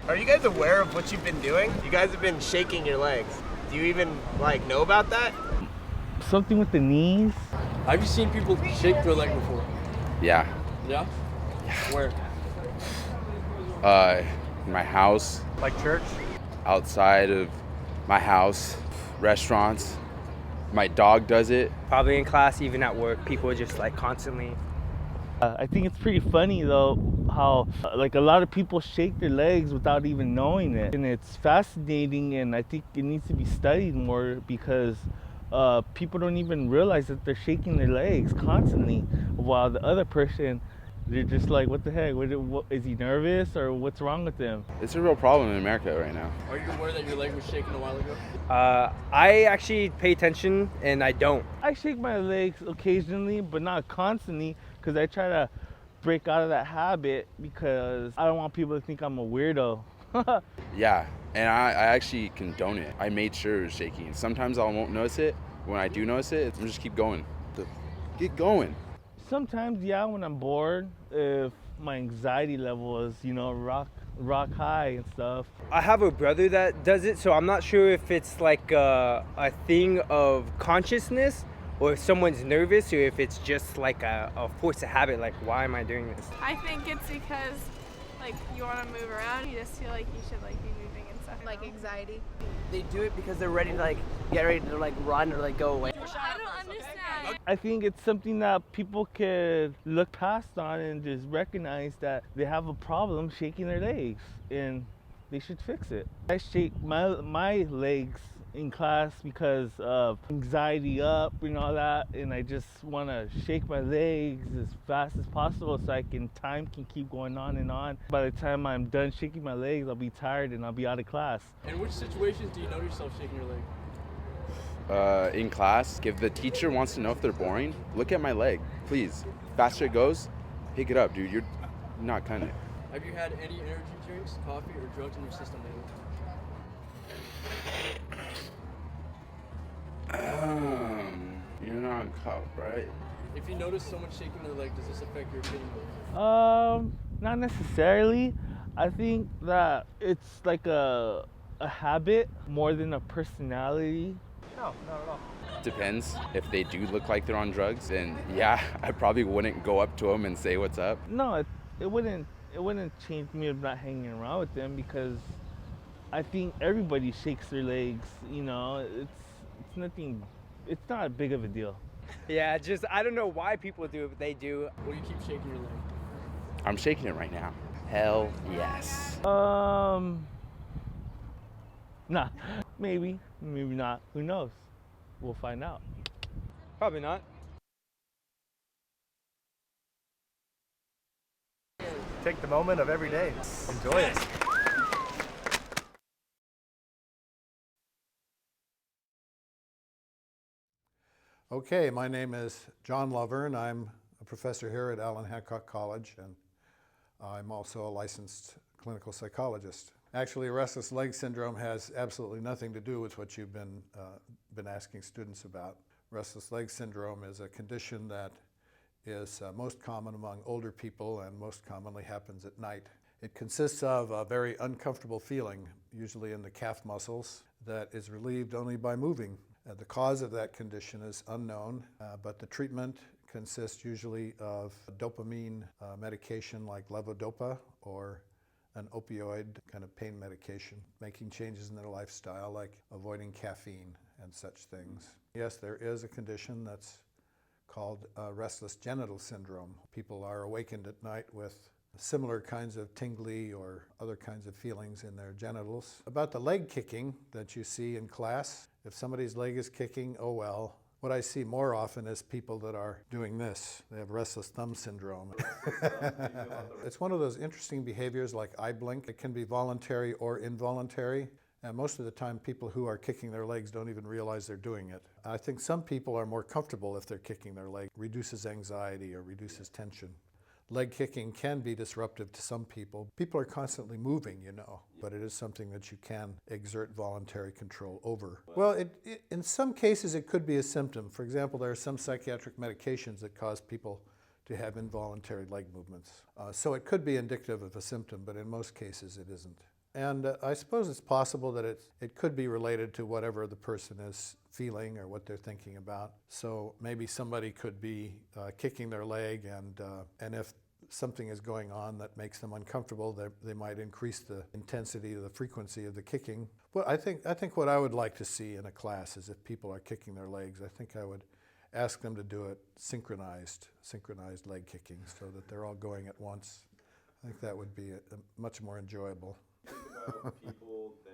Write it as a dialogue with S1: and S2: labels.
S1: Are you guys aware of what you've been doing? You guys have been shaking your legs. Do you even know about that?
S2: Something with the knees.
S3: Have you seen people shake their leg before?
S4: Yeah.
S3: Yeah? Where?
S4: My house,
S3: Like church?
S4: outside of my house, restaurants. My dog does it.
S5: Probably in class, even at work, people just like constantly.
S2: I think it's pretty funny though how like a lot of people shake their legs without even knowing it, and it's fascinating, and I think it needs to be studied more because people don't even realize that they're shaking their legs constantly, while the other person, they're just like, what the heck? What, is he nervous or what's wrong with him?
S4: It's a real problem in America right now.
S3: Are you aware that your leg was shaking a while ago?
S5: I actually pay attention and I don't.
S2: I shake my legs occasionally, but not constantly, because I try to break out of that habit because I don't want people to think I'm a weirdo.
S4: Yeah, and I actually condone it. I made sure it was shaking. Sometimes I won't notice it. When I do notice it, I'm just keep going. Get going.
S2: Sometimes, yeah, when I'm bored, if my anxiety level is, rock high and stuff.
S5: I have a brother that does it, so I'm not sure if it's like a thing of consciousness or if someone's nervous or if it's just like a force of habit, like why am I doing this?
S6: I think it's because you want to move around, you just feel like you should be moving and stuff.
S7: Like anxiety.
S8: They do it because they're ready to get ready to run or go away.
S6: I don't understand.
S2: I think it's something that people could look past on and just recognize that they have a problem shaking their legs and they should fix it. I shake my legs in class because of anxiety up and all that, and I just want to shake my legs as fast as possible so time can keep going on and on. By the time I'm done shaking my legs, I'll be tired and I'll be out of class.
S3: In which situations do you notice yourself shaking your leg?
S4: In class, if the teacher wants to know if they're boring, look at my leg, please. Faster it goes, pick it up, dude. You're not cutting it.
S3: Have you had any energy drinks, coffee, or drugs in your system lately?
S4: You're not on cup, right?
S3: If you notice someone shaking their leg, does this affect your opinion?
S2: Not necessarily. I think that it's like a habit more than a personality.
S5: No, not at all.
S4: Depends. If they do look like they're on drugs, then yeah, I probably wouldn't go up to them and say what's up.
S2: No, it wouldn't change me of not hanging around with them because I think everybody shakes their legs. It's nothing. It's not big of a deal.
S5: Yeah, just I don't know why people do it, but they do.
S3: Will you keep shaking your leg?
S4: I'm shaking it right now. Hell yes.
S2: Nah, maybe not. Who knows? We'll find out.
S5: Probably not.
S1: Take the moment of every day. Enjoy it.
S9: Okay, my name is John Lovern. I'm a professor here at Allen Hancock College, and I'm also a licensed clinical psychologist. Actually, restless leg syndrome has absolutely nothing to do with what you've been asking students about. Restless leg syndrome is a condition that is most common among older people and most commonly happens at night. It consists of a very uncomfortable feeling, usually in the calf muscles, that is relieved only by moving. The cause of that condition is unknown, but the treatment consists usually of dopamine medication like levodopa or an opioid kind of pain medication, making changes in their lifestyle like avoiding caffeine and such things. Yes, there is a condition that's called restless genital syndrome. People are awakened at night with similar kinds of tingly or other kinds of feelings in their genitals. About the leg kicking that you see in class, if somebody's leg is kicking, oh well. What I see more often is people that are doing this. They have restless thumb syndrome. It's one of those interesting behaviors like eye blink. It can be voluntary or involuntary. And most of the time, people who are kicking their legs don't even realize they're doing it. I think some people are more comfortable if they're kicking their leg. Reduces anxiety or reduces tension. Leg kicking can be disruptive to some people. People are constantly moving, but it is something that you can exert voluntary control over. Well, in some cases it could be a symptom. For example, there are some psychiatric medications that cause people to have involuntary leg movements. So it could be indicative of a symptom, but in most cases it isn't. And I suppose it's possible that it could be related to whatever the person is feeling or what they're thinking about. So maybe somebody could be kicking their leg, and if something is going on that makes them uncomfortable, they might increase the intensity or the frequency of the kicking. Well, I think what I would like to see in a class is if people are kicking their legs, I think I would ask them to do it synchronized leg kicking, so that they're all going at once. I think that would be much more enjoyable.
S4: Think about people that